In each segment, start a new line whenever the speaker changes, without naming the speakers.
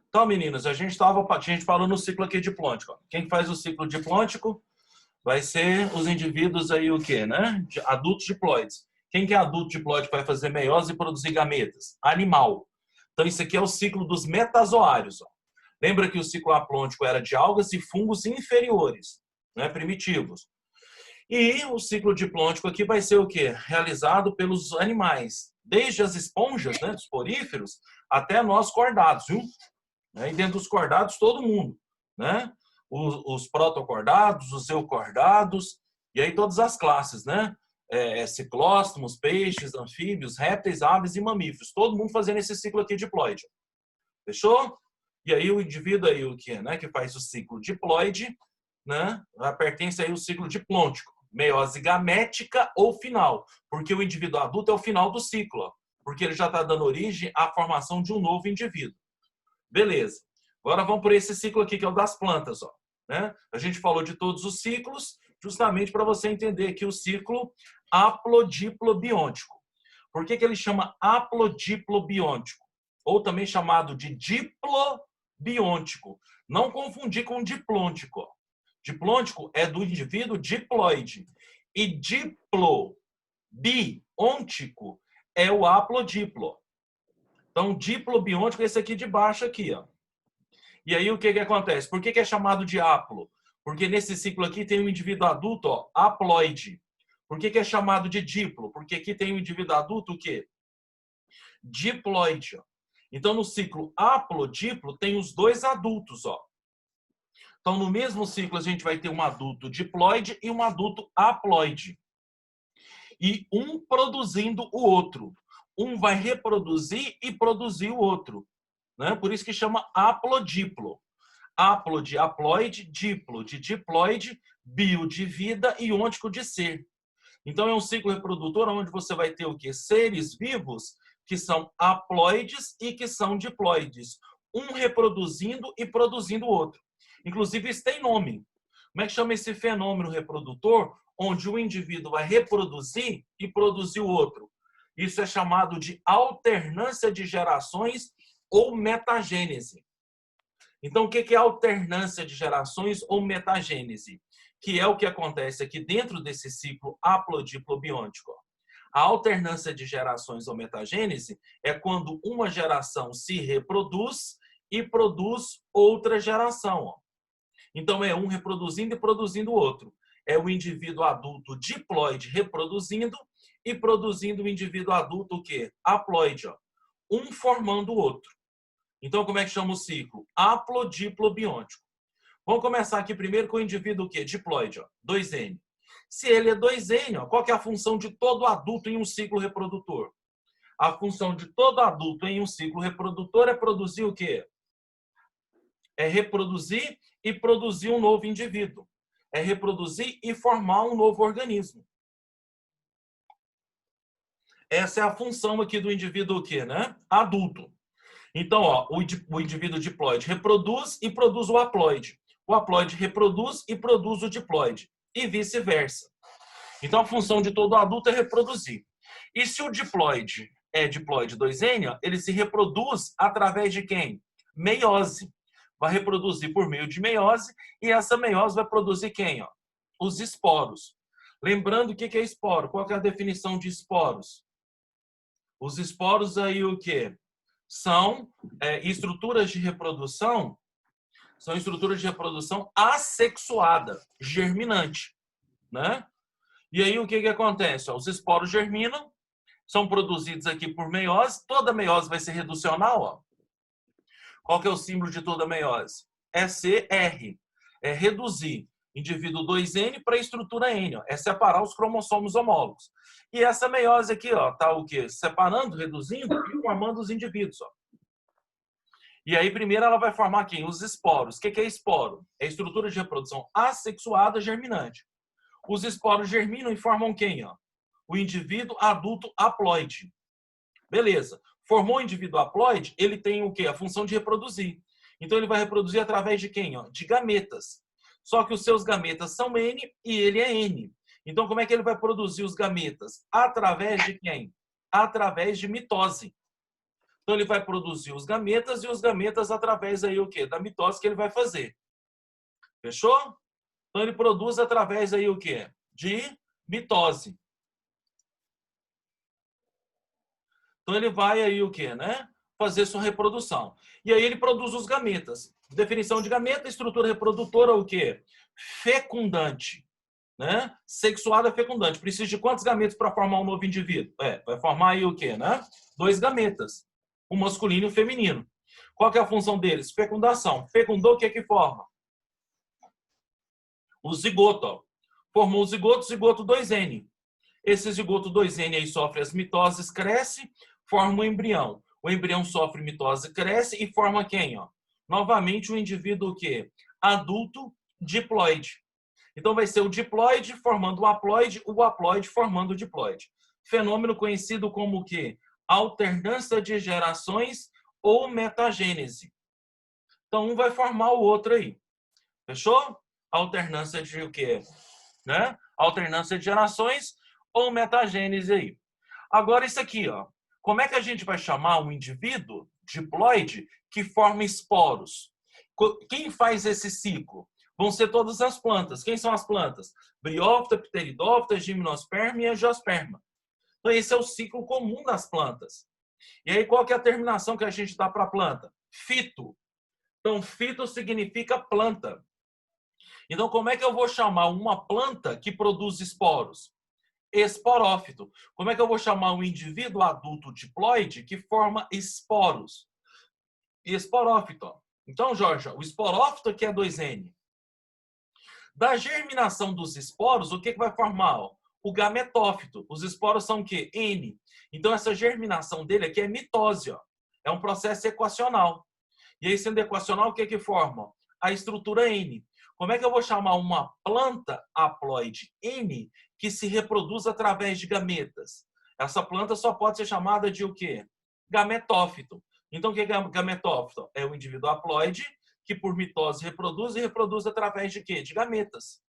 Então, meninos, a gente falou no ciclo aqui diplôntico. Ó. Quem faz o ciclo diplôntico vai ser os indivíduos aí o quê, né? Adultos diploides. Quem que é adulto diploide vai fazer meiose e produzir gametas? Animal. Então, isso aqui é o ciclo dos metazoários. Ó. Lembra que o ciclo aplôntico era de algas e fungos inferiores, né? Primitivos. E o ciclo diplôntico aqui vai ser o quê? Realizado pelos animais, desde as esponjas, né, dos poríferos, até nós cordados, viu? E dentro dos cordados, todo mundo, né? Os protocordados, os eucordados, e aí todas as classes, né? Ciclóstomos, peixes, anfíbios, répteis, aves e mamíferos. Todo mundo fazendo esse ciclo aqui diploide. Fechou? E aí o indivíduo aí, o que, né, que faz o ciclo diploide, né, pertence aí ao ciclo diplôntico, meiose gamética ou final, porque o indivíduo adulto é o final do ciclo, ó, porque ele já está dando origem à formação de um novo indivíduo. Beleza. Agora vamos por esse ciclo aqui, que é o das plantas. Ó, né? A gente falou de todos os ciclos, justamente para você entender aqui o ciclo haplodiplobiôntico. Por que ele chama haplodiplobiôntico? Ou também chamado de diplobiôntico. Não confundir com diplôntico. Diplôntico é do indivíduo diploide. E diplobiôntico é o haplodiplo. Então, diplobiôntico é esse aqui de baixo aqui, ó. E aí, o que acontece? Por que é chamado de haplo? Porque nesse ciclo aqui tem um indivíduo adulto, ó, haploide. Por que é chamado de diplo? Porque aqui tem um indivíduo adulto, o quê? Diploide. Ó. Então, no ciclo haplodiplo, tem os dois adultos, ó. Então, no mesmo ciclo, a gente vai ter um adulto diploide e um adulto haploide. E um produzindo o outro. Um vai reproduzir e produzir o outro. Né? Por isso que chama haplodiplo. Haplo de haploide, diplo de diploide, bio de vida e ôntico de ser. Então é um ciclo reprodutor onde você vai ter o quê? Seres vivos que são haploides e que são diploides. Um reproduzindo e produzindo o outro. Inclusive isso tem nome. Como é que chama esse fenômeno reprodutor? Onde um indivíduo vai reproduzir e produzir o outro. Isso é chamado de alternância de gerações ou metagênese. Então, o que é alternância de gerações ou metagênese? Que é o que acontece aqui dentro desse ciclo haplodiplobiôntico. A alternância de gerações ou metagênese é quando uma geração se reproduz e produz outra geração. Então, é um reproduzindo e produzindo o outro. É o indivíduo adulto diploide reproduzindo e produzindo o indivíduo adulto o quê? Haploide. Um formando o outro. Então, como é que chama o ciclo? Haplodiplobiôntico. Vamos começar aqui primeiro com o indivíduo o quê? Diploide, ó, 2N. Se ele é 2N, ó, qual que é a função de todo adulto em um ciclo reprodutor? A função de todo adulto em um ciclo reprodutor é produzir o quê? É reproduzir e produzir um novo indivíduo. É reproduzir e formar um novo organismo. Essa é a função aqui do indivíduo o quê, né? Adulto. Então, ó, o indivíduo diploide reproduz e produz o haploide. O haploide reproduz e produz o diploide. E vice-versa. Então, a função de todo adulto é reproduzir. E se o diploide é diploide 2N, ó, ele se reproduz através de quem? Meiose. Vai reproduzir por meio de meiose e essa meiose vai produzir quem? Ó? Os esporos. Lembrando o que é esporo? Qual é a definição de esporos? Os esporos aí o quê? São estruturas de reprodução, assexuada, germinante, né? E aí o que acontece? Os esporos germinam, são produzidos aqui por meiose, toda meiose vai ser reducional, ó. Qual que é o símbolo de toda meiose? SR, é reduzir indivíduo 2N para a estrutura N, ó. É separar os cromossomos homólogos. E essa meiose aqui, ó, tá o quê? Separando, reduzindo e formando os indivíduos, ó. E aí, primeiro, ela vai formar quem? Os esporos. O que é esporo? É estrutura de reprodução assexuada germinante. Os esporos germinam e formam quem? Ó? O indivíduo adulto haploide. Beleza. Formou o indivíduo haploide, ele tem o quê? A função de reproduzir. Então, ele vai reproduzir através de quem? Ó? De gametas. Só que os seus gametas são N e ele é N. Então, como é que ele vai produzir os gametas? Através de quem? Através de mitose. Então ele vai produzir os gametas e os gametas através aí o quê? Da mitose que ele vai fazer. Fechou? Então ele produz através aí o quê? De mitose. Então ele vai aí o quê, né? Fazer sua reprodução. E aí ele produz os gametas. Definição de gameta, estrutura reprodutora, o quê? Fecundante. Né? Sexuada fecundante. Precisa de quantos gametas para formar um novo indivíduo? Vai formar aí o quê, né? 2 gametas. O masculino e o feminino. Qual que é a função deles? Fecundação. Fecundou, o que é que forma? O zigoto. Ó. Formou o zigoto 2N. Esse zigoto 2N aí sofre as mitoses, cresce, forma um embrião. O embrião sofre mitose, cresce e forma quem? Ó? Novamente o indivíduo o quê? Adulto diploide. Então vai ser o diploide formando o haploide formando o diploide. Fenômeno conhecido como o quê? Alternância de gerações ou metagênese. Então um vai formar o outro aí. Fechou? Alternância de o quê? Né? Alternância de gerações ou metagênese aí. Agora isso aqui, ó. Como é que a gente vai chamar um indivíduo diploide que forma esporos? Quem faz esse ciclo? Vão ser todas as plantas. Quem são as plantas? Briófita, pteridófita, gimnosperma e angiosperma. Então esse é o ciclo comum das plantas. E aí qual que é a terminação que a gente dá para a planta? Fito. Então fito significa planta. Então como é que eu vou chamar uma planta que produz esporos? Esporófito. Como é que eu vou chamar um indivíduo adulto diploide que forma esporos? Esporófito. Então, Jorge, o esporófito aqui é 2N. Da germinação dos esporos, o que vai formar? O gametófito. Os esporos são o quê? N. Então, essa germinação dele aqui é mitose. Ó. É um processo equacional. E aí, sendo equacional, o que forma? A estrutura N. Como é que eu vou chamar uma planta haploide N que se reproduz através de gametas? Essa planta só pode ser chamada de o quê? Gametófito. Então, o que é gametófito? É o indivíduo haploide que por mitose reproduz e reproduz através de quê? De gametas.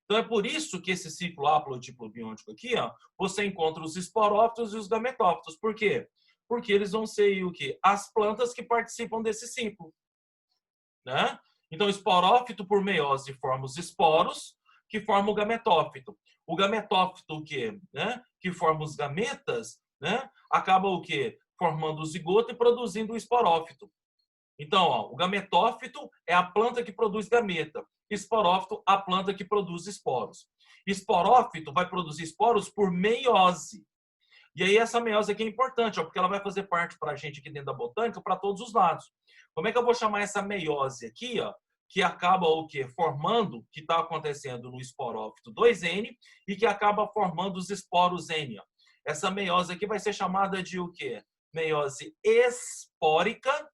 Então, é por isso que esse ciclo haplodiplobiôntico aqui, ó, você encontra os esporófitos e os gametófitos. Por quê? Porque eles vão ser o quê? As plantas que participam desse ciclo. Né? Então, esporófito por meiose forma os esporos, que formam o gametófito. O gametófito, o quê? Né? Que forma os gametas, né? Acaba o quê? Formando o zigoto e produzindo o esporófito. Então, ó, o gametófito é a planta que produz gameta. Esporófito, a planta que produz esporos. Esporófito vai produzir esporos por meiose. E aí essa meiose aqui é importante, ó, porque ela vai fazer parte para a gente aqui dentro da botânica para todos os lados. Como é que eu vou chamar essa meiose aqui, ó, que acaba o quê? Formando, que está acontecendo no esporófito 2N e que acaba formando os esporos N. Ó. Essa meiose aqui vai ser chamada de o quê? Meiose espórica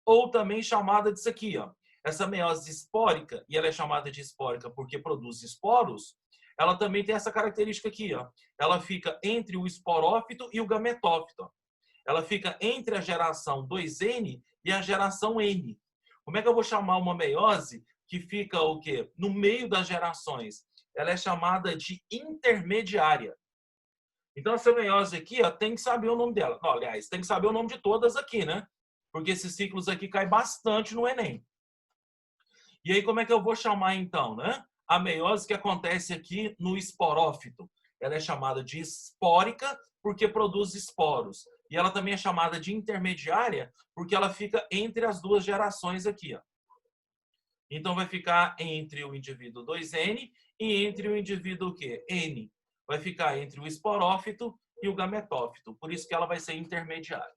ou também chamada disso aqui, ó. Essa meiose espórica, e ela é chamada de espórica porque produz esporos, ela também tem essa característica aqui, ó. Ela fica entre o esporófito e o gametófito. Ó. Ela fica entre a geração 2N e a geração N. Como é que eu vou chamar uma meiose que fica o quê? No meio das gerações? Ela é chamada de intermediária. Então essa meiose aqui, ó, tem que saber o nome dela. Não, aliás, tem que saber o nome de todas aqui, né? Porque esses ciclos aqui caem bastante no Enem. E aí como é que eu vou chamar então, né? A meiose que acontece aqui no esporófito. Ela é chamada de espórica porque produz esporos. E ela também é chamada de intermediária porque ela fica entre as duas gerações aqui. Ó. Então vai ficar entre o indivíduo 2N e entre o indivíduo o quê? N. Vai ficar entre o esporófito e o gametófito. Por isso que ela vai ser intermediária.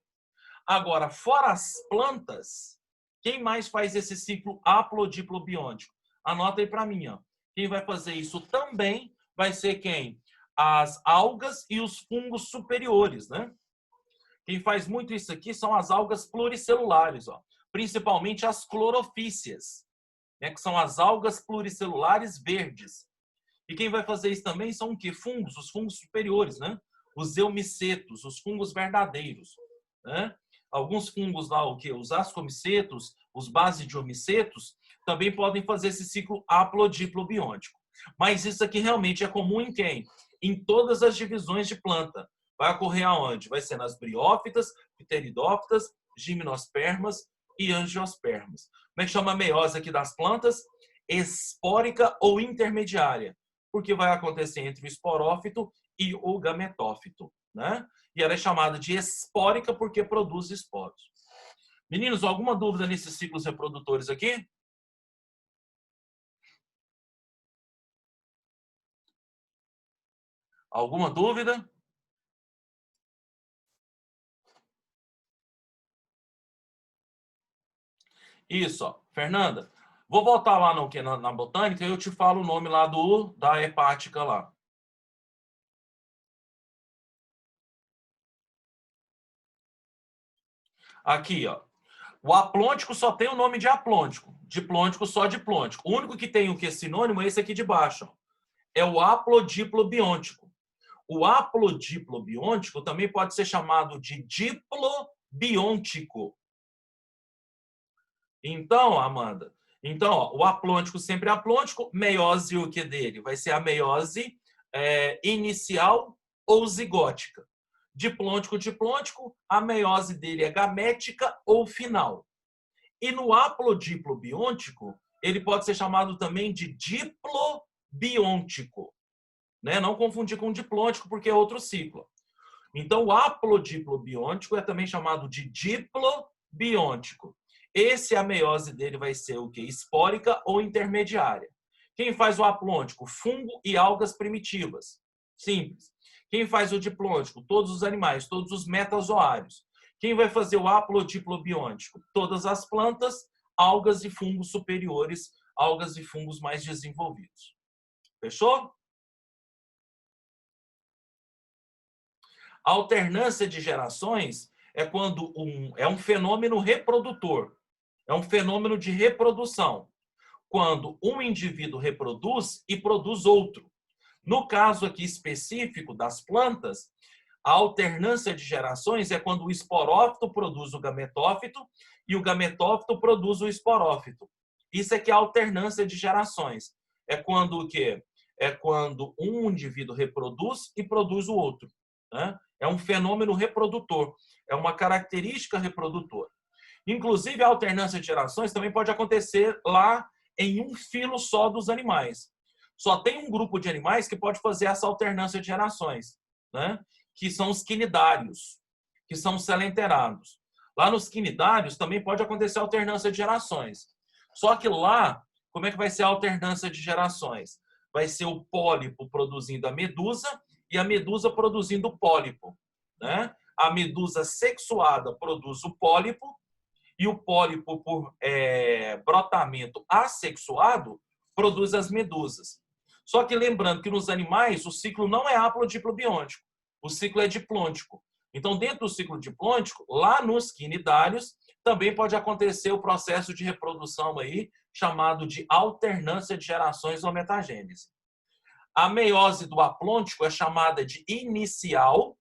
Agora, fora as plantas, quem mais faz esse ciclo haplodiplobiôntico? Anota aí para mim. Ó. Quem vai fazer isso também vai ser quem? As algas e os fungos superiores, né? Quem faz muito isso aqui são as algas pluricelulares, ó. Principalmente as clorofíceas, né? Que são as algas pluricelulares verdes. E quem vai fazer isso também são o quê? Fungos, os fungos superiores, né? Os eumicetos, os fungos verdadeiros, né? Alguns fungos lá, o quê? Os ascomicetos, os basidiomicetos, também podem fazer esse ciclo haplodiplobiôntico. Mas isso aqui realmente é comum em quem? Em todas as divisões de planta. Vai ocorrer aonde? Vai ser nas briófitas, pteridófitas, gimnospermas e angiospermas. Como é que chama a meiose aqui das plantas? Espórica ou intermediária, porque vai acontecer entre o esporófito e o gametófito, né? E ela é chamada de espórica porque produz esporos. Meninos, alguma dúvida nesses ciclos reprodutores aqui? Alguma dúvida? Isso, ó. Fernanda, vou voltar lá no, na botânica e eu te falo o nome lá da hepática lá. Aqui, ó. O aplôntico só tem o nome de aplôntico. Diplôntico só diplôntico. O único que tem o que é sinônimo é esse aqui de baixo. Ó. É o haplodiplobiôntico. O haplodiplobiôntico também pode ser chamado de diplobiôntico. Então, Amanda, então, ó, o aplôntico sempre é aplôntico, meiose o que dele? Vai ser a meiose inicial ou zigótica. Diplôntico, diplôntico, a meiose dele é gamética ou final. E no haplodiplobiôntico, ele pode ser chamado também de diplobiôntico. Né? Não confundir com diplôntico, porque é outro ciclo. Então, o haplodiplobiôntico é também chamado de diplobiôntico. Esse, a meiose dele vai ser o quê? Espórica ou intermediária. Quem faz o aplôntico? Fungo e algas primitivas. Simples. Quem faz o diplôntico? Todos os animais, todos os metazoários. Quem vai fazer o haplodiplobiôntico? Todas as plantas, algas e fungos superiores, algas e fungos mais desenvolvidos. Fechou? A alternância de gerações é quando é um fenômeno reprodutor, é um fenômeno de reprodução, quando um indivíduo reproduz e produz outro. No caso aqui específico das plantas, a alternância de gerações é quando o esporófito produz o gametófito e o gametófito produz o esporófito. Isso é que é a alternância de gerações. É quando o quê? É quando um indivíduo reproduz e produz o outro. Né? É um fenômeno reprodutor, é uma característica reprodutora. Inclusive, a alternância de gerações também pode acontecer lá em um filo só dos animais. Só tem um grupo de animais que pode fazer essa alternância de gerações, né? Que são os quinidários, que são os selenterados. Lá nos quinidários também pode acontecer alternância de gerações. Só que lá, como é que vai ser a alternância de gerações? Vai ser o pólipo produzindo a medusa e a medusa produzindo o pólipo, né? A medusa sexuada produz o pólipo e o pólipo, por brotamento assexuado, produz as medusas. Só que lembrando que nos animais o ciclo não é haplodiplobiôntico, o ciclo é diplôntico. Então, dentro do ciclo diplôntico, lá nos quinidários, também pode acontecer o processo de reprodução aí, chamado de alternância de gerações ou metagênese. A meiose do aplôntico é chamada de inicial,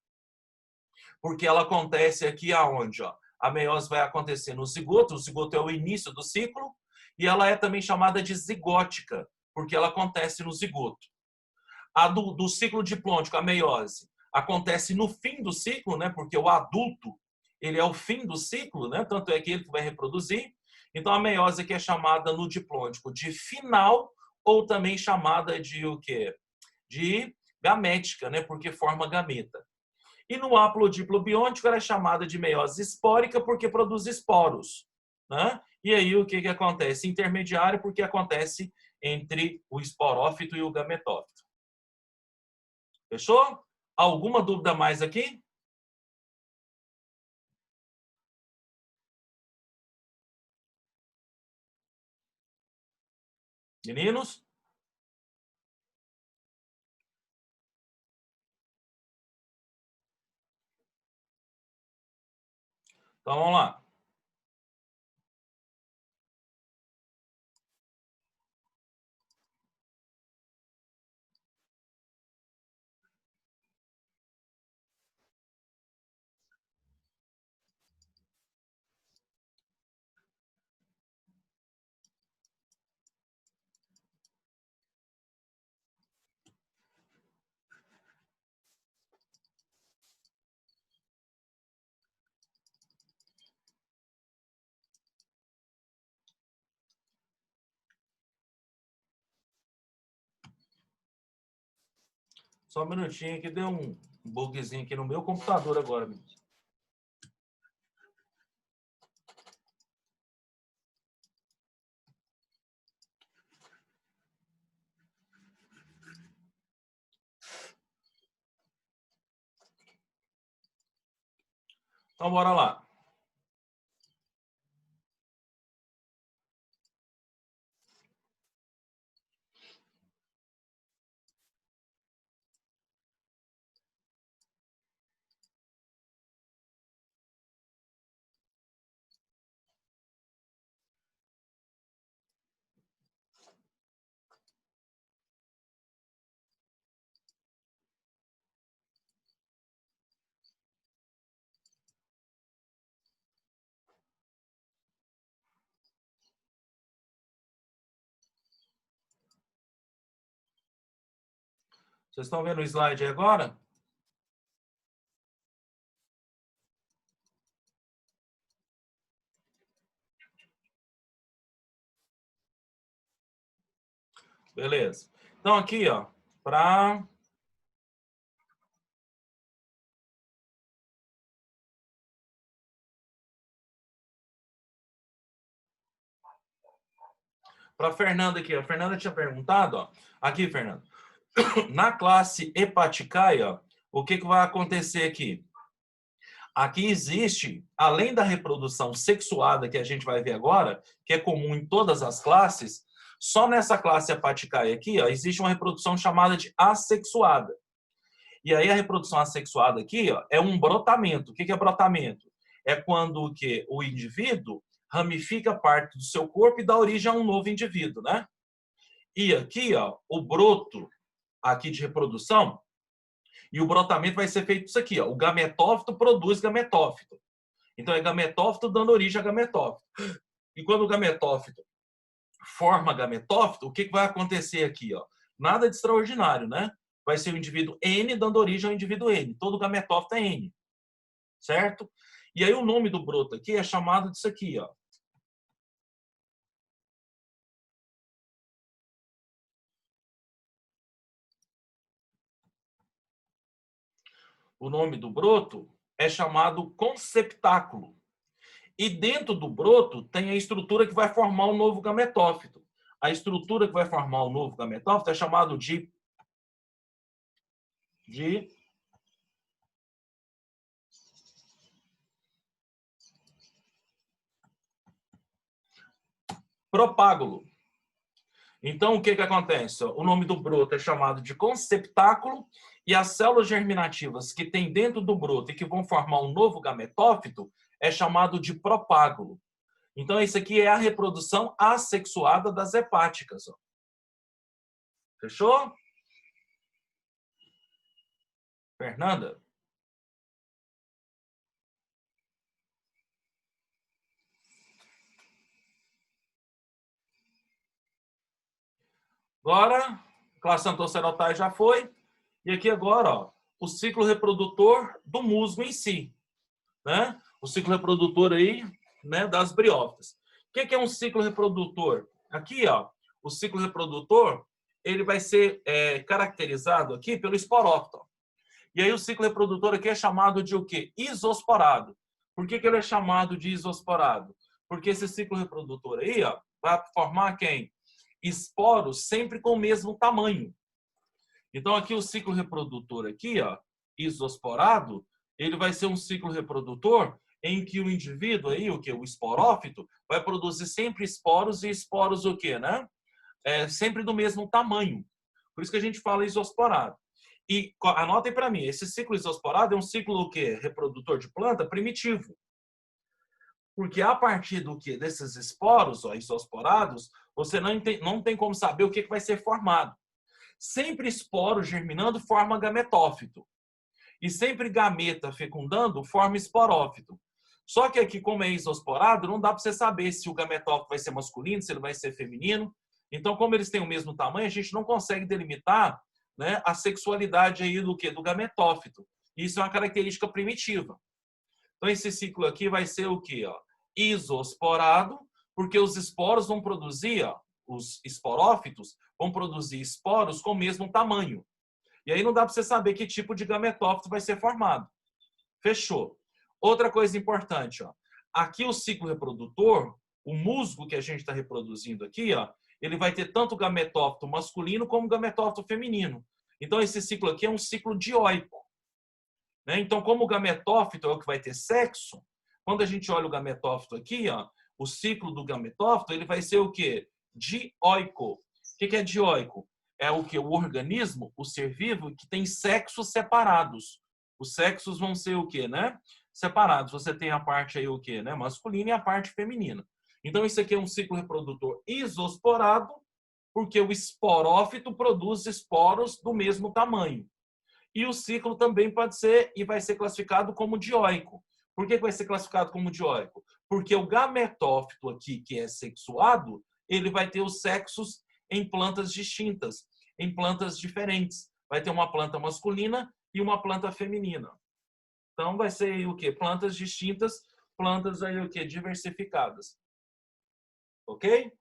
porque ela acontece aqui aonde? Ó? A meiose vai acontecer no zigoto, o zigoto é o início do ciclo, e ela é também chamada de zigótica, porque ela acontece no zigoto. A do ciclo diplôntico, a meiose, acontece no fim do ciclo, né? Porque o adulto, ele é o fim do ciclo, né? Tanto é que ele vai reproduzir. Então, a meiose aqui é chamada no diplôntico de final, ou também chamada de o quê? De gamética, né? Porque forma gameta. E no haplodiplobiôntico ela é chamada de meiose espórica porque produz esporos. Né? E aí o que acontece? Intermediário porque acontece entre o esporófito e o gametófito. Fechou? Alguma dúvida mais aqui? Meninos? Então vamos lá. Só um minutinho que deu um bugzinho aqui no meu computador agora, mesmo. Então, bora lá. Vocês estão vendo o slide aí agora? Beleza. Então, aqui, ó, para Fernanda aqui. A Fernanda tinha perguntado, ó. Aqui, Fernanda. Na classe Hepaticae, o que vai acontecer aqui? Aqui existe, além da reprodução sexuada que a gente vai ver agora, que é comum em todas as classes, só nessa classe Hepaticae aqui, ó, existe uma reprodução chamada de assexuada. E aí a reprodução assexuada aqui, ó, é um brotamento. O que é brotamento? É quando o indivíduo ramifica parte do seu corpo e dá origem a um novo indivíduo, né? E aqui, ó, o broto aqui de reprodução, e o brotamento vai ser feito isso aqui, ó. O gametófito produz gametófito. Então é gametófito dando origem a gametófito. E quando o gametófito forma gametófito, o que vai acontecer aqui, ó? Nada de extraordinário, né? Vai ser o indivíduo N dando origem ao indivíduo N. Todo gametófito é N. Certo? E aí o nome do broto aqui é chamado disso aqui, ó. O nome do broto é chamado conceptáculo. E dentro do broto tem a estrutura que vai formar o novo gametófito. A estrutura que vai formar o novo gametófito é chamado de propágulo. Então, o que acontece? O nome do broto é chamado de conceptáculo e as células germinativas que tem dentro do broto e que vão formar um novo gametófito é chamado de propágulo. Então, isso aqui é a reprodução assexuada das hepáticas. Ó. Fechou? Fernanda? Agora, classe antocianotal já foi. E aqui agora, ó, o ciclo reprodutor do musgo em si. Né? O ciclo reprodutor aí, né, das briófitas. O que é um ciclo reprodutor? Aqui, ó, o ciclo reprodutor, ele vai ser caracterizado aqui pelo esporófito. E aí o ciclo reprodutor aqui é chamado de o quê? Isosporado. Por que ele é chamado de isosporado? Porque esse ciclo reprodutor aí, ó, vai formar quem? Esporos sempre com o mesmo tamanho. Então aqui o ciclo reprodutor aqui, ó, isosporado, ele vai ser um ciclo reprodutor em que o indivíduo aí, o que? O esporófito, vai produzir sempre esporos e esporos o quê, né? Sempre do mesmo tamanho. Por isso que a gente fala isosporado. E anotem para mim, esse ciclo isosporado é um ciclo o quê? Reprodutor de planta primitivo. Porque a partir do que desses esporos, ó, isosporados, você não tem como saber o que vai ser formado. Sempre esporo germinando forma gametófito. E sempre gameta fecundando forma esporófito. Só que aqui, como é isosporado, não dá para você saber se o gametófito vai ser masculino, se ele vai ser feminino. Então, como eles têm o mesmo tamanho, a gente não consegue delimitar, né, a sexualidade aí do quê? Do gametófito. Isso é uma característica primitiva. Então, esse ciclo aqui vai ser o quê? Ó? Isosporado, porque os esporos vão produzir, ó, os esporófitos vão produzir esporos com o mesmo tamanho. E aí não dá para você saber que tipo de gametófito vai ser formado. Fechou. Outra coisa importante, ó. Aqui o ciclo reprodutor, o musgo que a gente está reproduzindo aqui, ó, ele vai ter tanto gametófito masculino como gametófito feminino. Então, esse ciclo aqui é um ciclo dioico. Né? Então, como o gametófito é o que vai ter sexo, quando a gente olha o gametófito aqui, ó, o ciclo do gametófito, ele vai ser o quê? Dioico. O que é dioico? É o que? O organismo, o ser vivo, que tem sexos separados. Os sexos vão ser o quê, né? Separados. Você tem a parte aí o quê, né? Masculina e a parte feminina. Então, isso aqui é um ciclo reprodutor isosporado, porque o esporófito produz esporos do mesmo tamanho. E o ciclo também pode ser e vai ser classificado como dioico. Por que vai ser classificado como dioico? Porque o gametófito aqui, que é sexuado, ele vai ter os sexos em plantas distintas, em plantas diferentes. Vai ter uma planta masculina e uma planta feminina. Então vai ser o quê? Plantas distintas, plantas aí o quê? Diversificadas. Ok?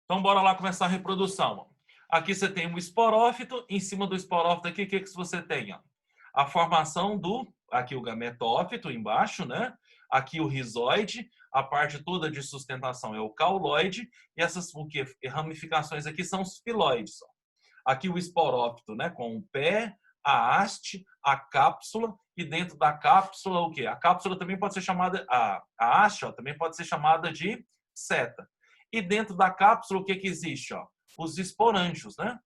Então bora lá começar a reprodução. Aqui você tem um esporófito, em cima do esporófito aqui, o que você tem? A formação do, aqui o gametófito embaixo, né? Aqui o rizoide, a parte toda de sustentação é o cauloide, e essas o que? Ramificações aqui são os filóides. Aqui o esporófito, né? Com o pé, a haste, a cápsula, e dentro da cápsula o quê? A cápsula também pode ser chamada, a haste, ó, também pode ser chamada de seta. E dentro da cápsula o que existe? Ó? Os esporângios, né?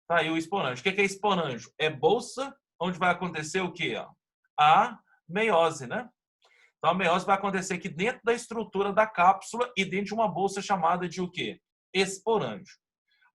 Tá aí o esporângio. O que é esporângio? É bolsa onde vai acontecer o quê? Ó? A meiose, né? Então a meiose vai acontecer aqui dentro da estrutura da cápsula e dentro de uma bolsa chamada de o quê? Esporângio.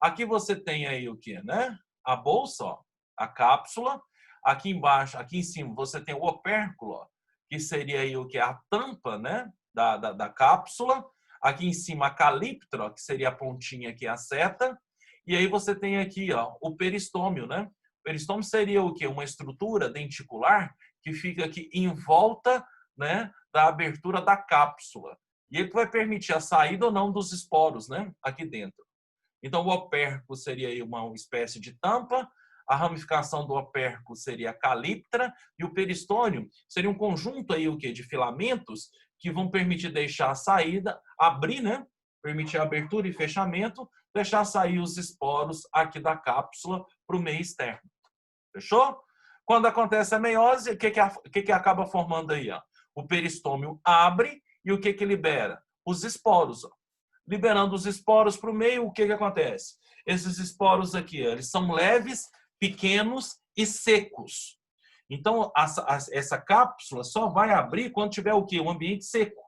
Aqui você tem aí o quê, né? A bolsa, ó, a cápsula. Aqui embaixo, aqui em cima, você tem o opérculo, ó, que seria aí o que? A tampa, né? Da cápsula. Aqui em cima, a calíptra, ó, que seria a pontinha aqui, a seta. E aí você tem aqui, ó, o peristômio, né? O peristômio seria o quê? Uma estrutura denticular que fica aqui em volta, né, da abertura da cápsula. E ele vai permitir a saída ou não dos esporos, né, aqui dentro. Então, o opérculo seria aí uma espécie de tampa, a ramificação do opérculo seria a calíptra e o peristônio seria um conjunto aí o quê? De filamentos que vão permitir deixar a saída, abrir, né? Permitir a abertura e fechamento, deixar sair os esporos aqui da cápsula para o meio externo. Fechou? Quando acontece a meiose, o que acaba formando aí? Ó? O peristômio abre e o que libera? Os esporos. Ó. Liberando os esporos para o meio, o que acontece? Esses esporos aqui, eles são leves, pequenos e secos. Então, essa cápsula só vai abrir quando tiver o quê? Um ambiente seco.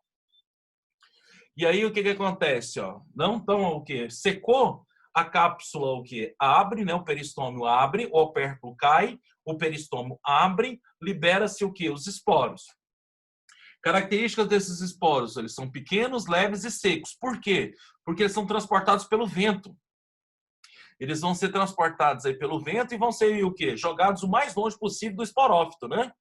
E aí, o que acontece? Ó? Não tão o quê? Secou, a cápsula o quê? Abre, né? O peristômio abre, o opérculo cai, o peristômio abre, libera-se o quê? Os esporos. Características desses esporos, eles são pequenos, leves e secos. Por quê? Porque eles são transportados pelo vento. Eles vão ser transportados aí pelo vento e vão ser o quê? Jogados o mais longe possível do esporófito, né?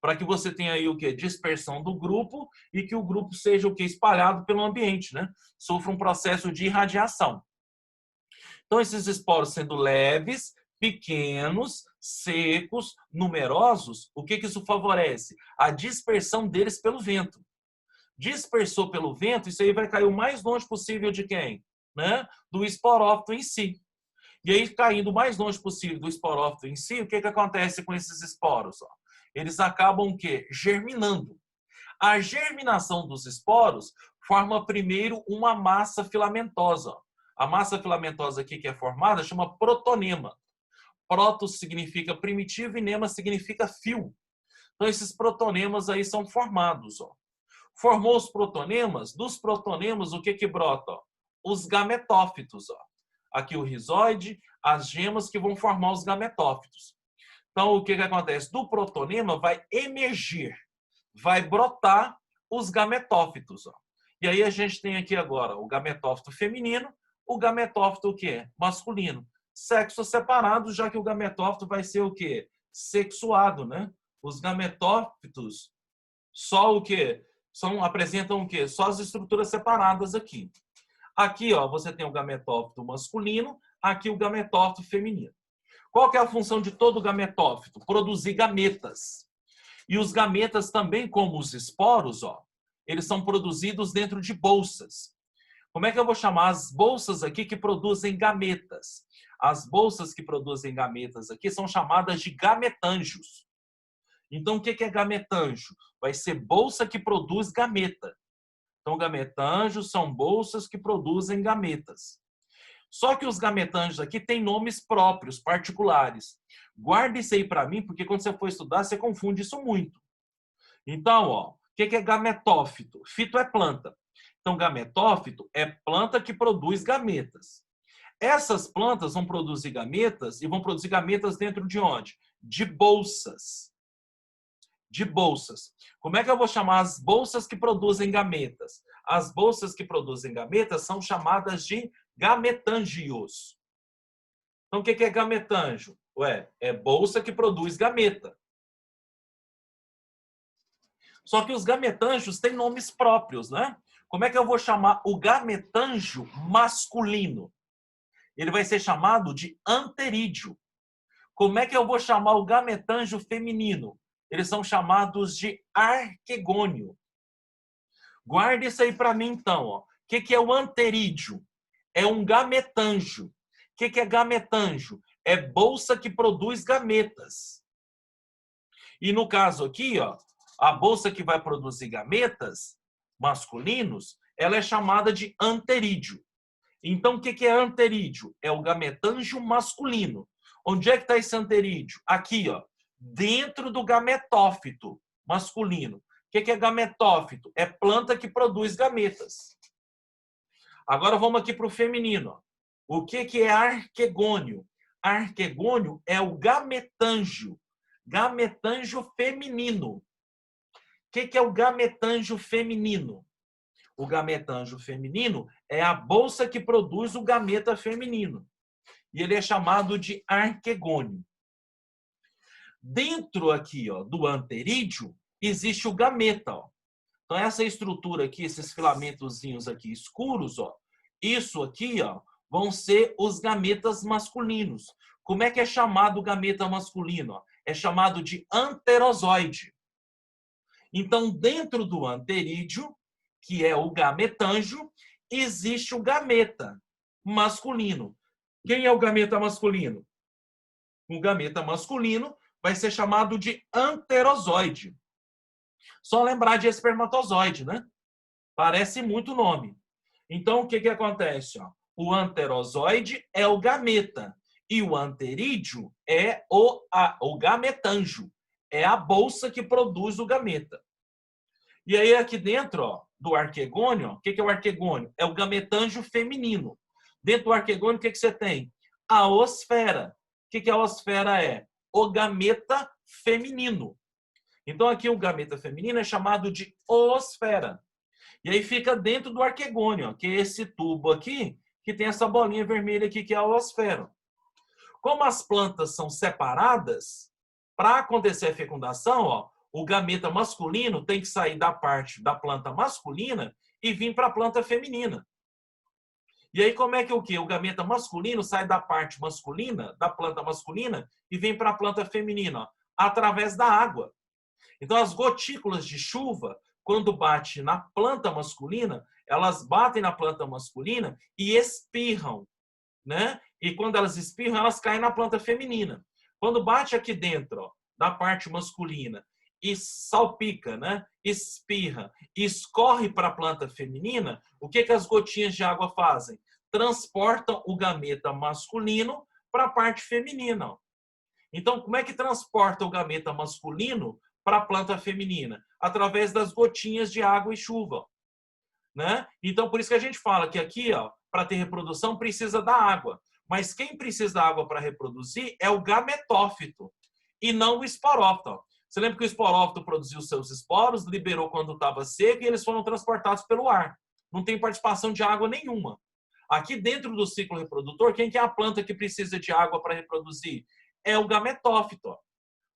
Para que você tenha aí o quê? Dispersão do grupo e que o grupo seja o quê? Espalhado pelo ambiente, né? Sofra um processo de irradiação. Então, esses esporos sendo leves, pequenos, secos, numerosos, o que isso favorece? A dispersão deles pelo vento. Dispersou pelo vento, isso aí vai cair o mais longe possível de quem? Né? Do esporófito em si. E aí, caindo o mais longe possível do esporófito em si, o que acontece com esses esporos? Ó? Eles acabam o quê? Germinando. A germinação dos esporos forma primeiro uma massa filamentosa. A massa filamentosa aqui que é formada chama protonema. Proto significa primitivo e nema significa fio. Então, esses protonemas aí são formados. Ó. Formou os protonemas, dos protonemas o que brota? Ó? Os gametófitos. Ó. Aqui o rizoide, as gemas que vão formar os gametófitos. Então, o que acontece? Do protonema vai emergir, vai brotar os gametófitos. Ó. E aí a gente tem aqui agora o gametófito feminino, o gametófito o quê? Masculino. Sexos separados, já que o gametófito vai ser o quê? Sexuado, né? Os gametófitos só o quê? Apresentam o quê? Só as estruturas separadas aqui. Aqui, ó, você tem o gametófito masculino, aqui o gametófito feminino. Qual que é a função de todo gametófito? Produzir gametas. E os gametas também, como os esporos, ó, eles são produzidos dentro de bolsas. Como é que eu vou chamar as bolsas aqui que produzem gametas? As bolsas que produzem gametas aqui são chamadas de gametângios. Então, o que é gametângio? Vai ser bolsa que produz gameta. Então, gametângios são bolsas que produzem gametas. Só que os gametângios aqui têm nomes próprios, particulares. Guarde isso aí para mim, porque quando você for estudar, você confunde isso muito. Então, ó, o que é gametófito? Fito é planta. Então, gametófito é planta que produz gametas. Essas plantas vão produzir gametas e vão produzir gametas dentro de onde? De bolsas. De bolsas. Como é que eu vou chamar as bolsas que produzem gametas? As bolsas que produzem gametas são chamadas de gametângios. Então, o que é gametângio? Ué, é bolsa que produz gameta. Só que os gametângios têm nomes próprios, né? Como é que eu vou chamar o gametângio masculino? Ele vai ser chamado de anterídeo. Como é que eu vou chamar o gametângio feminino? Eles são chamados de arquegônio. Guarde isso aí para mim, então. Ó. O que é o anterídeo? É um gametângio. O que é gametângio? É bolsa que produz gametas. E no caso aqui, ó, a bolsa que vai produzir gametas masculinos, ela é chamada de anterídeo. Então, o que é anterídeo? É o gametângio masculino. Onde é que está esse anterídeo? Aqui, ó, dentro do gametófito masculino. O que é gametófito? É planta que produz gametas. Agora vamos aqui para o feminino. O que é arquegônio? Arquegônio é o gametângio. Gametângio feminino. O que é o gametângio feminino? O gametângio feminino é a bolsa que produz o gameta feminino. E ele é chamado de arquegônio. Dentro aqui, ó, do anterídeo, existe o gameta. Ó. Então, essa estrutura aqui, esses filamentozinhos aqui escuros, ó, isso aqui, ó, vão ser os gametas masculinos. Como é que é chamado o gameta masculino? Ó? É chamado de anterozoide. Então, dentro do anterídeo, que é o gametângio, existe o gameta masculino. Quem é o gameta masculino? O gameta masculino vai ser chamado de anterozoide. Só lembrar de espermatozoide, né? Parece muito nome. Então, o que acontece? Ó? O anterozoide é o gameta e o anterídeo é o gametângio. É a bolsa que produz o gameta. E aí, aqui dentro, ó, do arquegônio, o que é o arquegônio? É o gametângio feminino. Dentro do arquegônio, o que você tem? A osfera. O que a osfera é? O gameta feminino. Então, aqui o gameta feminino é chamado de oosfera. E aí fica dentro do arquegônio, ó, que é esse tubo aqui, que tem essa bolinha vermelha aqui, que é a oosfera. Como as plantas são separadas, para acontecer a fecundação, ó, o gameta masculino tem que sair da parte da planta masculina e vir para a planta feminina. E aí, como é que o quê? O gameta masculino sai da parte masculina, da planta masculina, e vem para a planta feminina, ó, através da água. Então, as gotículas de chuva, quando bate na planta masculina, elas batem na planta masculina e espirram, né? E quando elas espirram, elas caem na planta feminina. Quando bate aqui dentro, ó, da parte masculina, e salpica, né? Espirra e escorre para a planta feminina, o que as gotinhas de água fazem? Transportam o gameta masculino para a parte feminina. Então, como é que transporta o gameta masculino para a planta feminina? Através das gotinhas de água e chuva. Né? Então, por isso que a gente fala que aqui, para ter reprodução, precisa da água. Mas quem precisa da água para reproduzir é o gametófito e não o esporófito. Você lembra que o esporófito produziu seus esporos, liberou quando estava seco e eles foram transportados pelo ar. Não tem participação de água nenhuma. Aqui dentro do ciclo reprodutor, quem que é a planta que precisa de água para reproduzir? É o gametófito.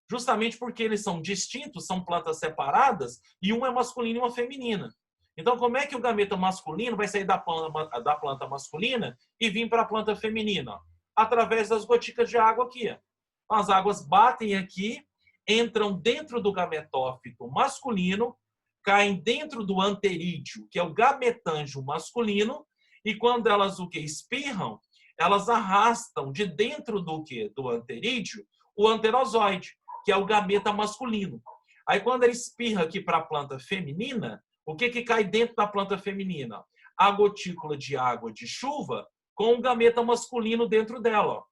Justamente porque eles são distintos, são plantas separadas, e uma é masculina e uma feminina. Então, como é que o gameta masculino vai sair da planta masculina e vir para a planta feminina? através das gotículas de água aqui. As águas batem aqui, entram dentro do gametófito masculino, caem dentro do anterídeo, que é o gametângio masculino, e quando elas o que espirram, elas arrastam de dentro do que do anterídeo o anterozoide, que é o gameta masculino. Aí quando ele espirra aqui para a planta feminina, o que cai dentro da planta feminina? A gotícula de água de chuva com o gameta masculino dentro dela. Ó.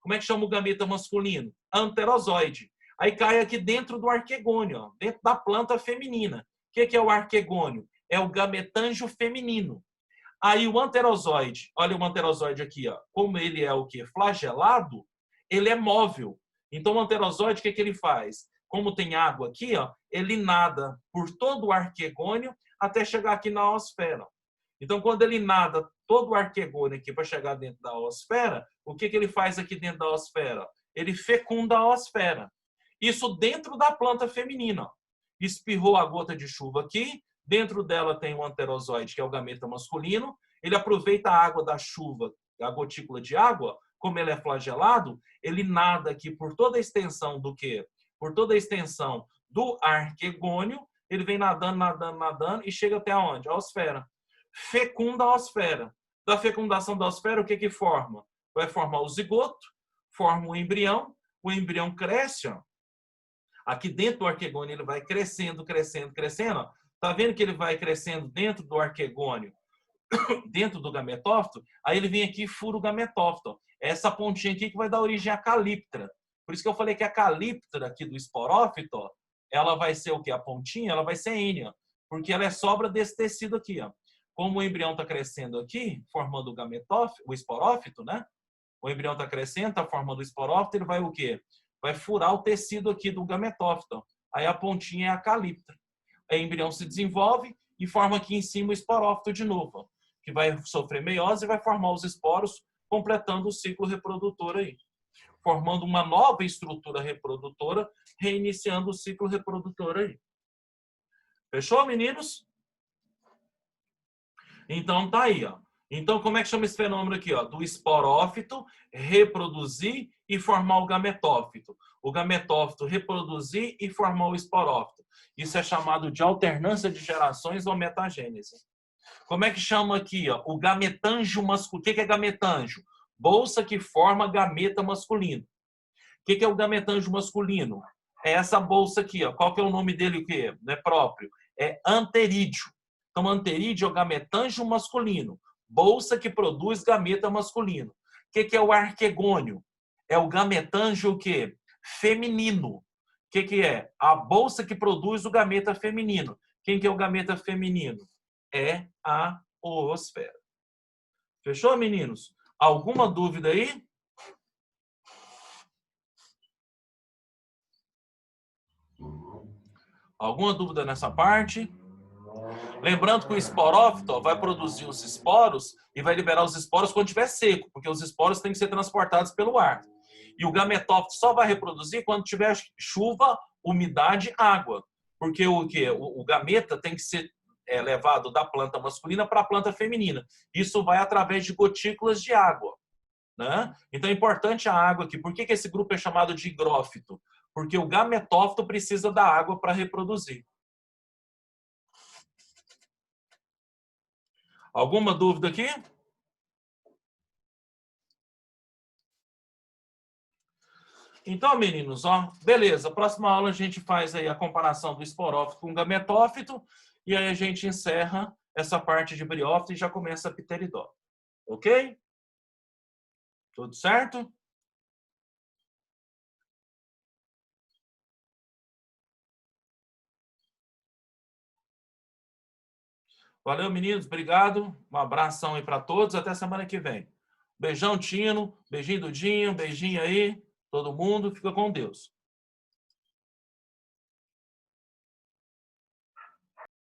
Como é que chama o gameta masculino? Anterozoide. Aí cai aqui dentro do arquegônio, ó, dentro da planta feminina. O que é o arquegônio? É o gametângio feminino. Aí o anterozoide, olha o anterozoide aqui, ó, como ele é o que? Flagelado, ele é móvel. Então o anterozoide, o que ele faz? Como tem água aqui, ó, ele nada por todo o arquegônio até chegar aqui na oosfera. Então, quando ele nada todo o arquegônio aqui para chegar dentro da oosfera, o que ele faz aqui dentro da oosfera? Ele fecunda a oosfera. Isso dentro da planta feminina. Espirrou a gota de chuva aqui, dentro dela tem o anterozoide, que é o gameta masculino. Ele aproveita a água da chuva, a gotícula de água, como ele é flagelado, ele nada aqui por toda a extensão do quê? Por toda a extensão do arquegônio, ele vem nadando, nadando, nadando e chega até onde? A oosfera. Fecunda a oosfera. Da fecundação da oosfera, o que forma? Vai formar o zigoto, forma o embrião cresce, ó. Aqui dentro do arquegônio ele vai crescendo, crescendo, crescendo. Ó. Tá vendo que ele vai crescendo dentro do arquegônio, dentro do gametófito? Aí ele vem aqui e fura o gametófito. Ó. Essa pontinha aqui que vai dar origem à calíptera. Por isso que eu falei que a calíptera aqui do esporófito, ó, ela vai ser o quê? A pontinha, ela vai ser N, ó, porque ela é sobra desse tecido aqui, ó. Como o embrião está crescendo aqui, formando o gametófito, o esporófito, né? O embrião está crescendo, está formando o esporófito, ele vai o quê? Vai furar o tecido aqui do gametófito. Aí a pontinha é a calíptera. Aí o embrião se desenvolve e forma aqui em cima o esporófito de novo, que vai sofrer meiose e vai formar os esporos, completando o ciclo reprodutor aí. Formando uma nova estrutura reprodutora, reiniciando o ciclo reprodutor aí. Fechou, meninos? Então tá aí, ó. Então como é que chama esse fenômeno aqui, ó? Do esporófito reproduzir e formar o gametófito. O gametófito reproduzir e formar o esporófito. Isso é chamado de alternância de gerações ou metagênese. Como é que chama aqui, ó? O gametângio masculino. O que é gametângio? Bolsa que forma gameta masculino. O que é o gametângio masculino? É essa bolsa aqui, ó. Qual que é o nome dele, o quê? Não é próprio? É anterídeo. Então, anterídeo é o gametângio masculino. Bolsa que produz gameta masculino. O que é o arquegônio? É o gametângio o quê? Feminino. O que é? A bolsa que produz o gameta feminino. Quem que é o gameta feminino? É a oosfera. Fechou, meninos? Alguma dúvida aí? Alguma dúvida nessa parte? Lembrando que o esporófito ó, vai produzir os esporos e vai liberar os esporos quando estiver seco, porque os esporos têm que ser transportados pelo ar. E o gametófito só vai reproduzir quando tiver chuva, umidade, água. Porque o gameta tem que ser levado da planta masculina para a planta feminina. Isso vai através de gotículas de água. Né? Então é importante a água aqui. Por que esse grupo é chamado de higrófito? Porque o gametófito precisa da água para reproduzir. Alguma dúvida aqui? Então, meninos, ó, beleza. Próxima aula a gente faz aí a comparação do esporófito com o gametófito e aí a gente encerra essa parte de briófito e já começa a pteridófito. Ok? Tudo certo? Valeu, meninos. Obrigado. Um abração aí para todos. Até semana que vem. Beijão, Tino. Beijinho, Dudinho. Beijinho aí. Todo mundo. Fica com Deus.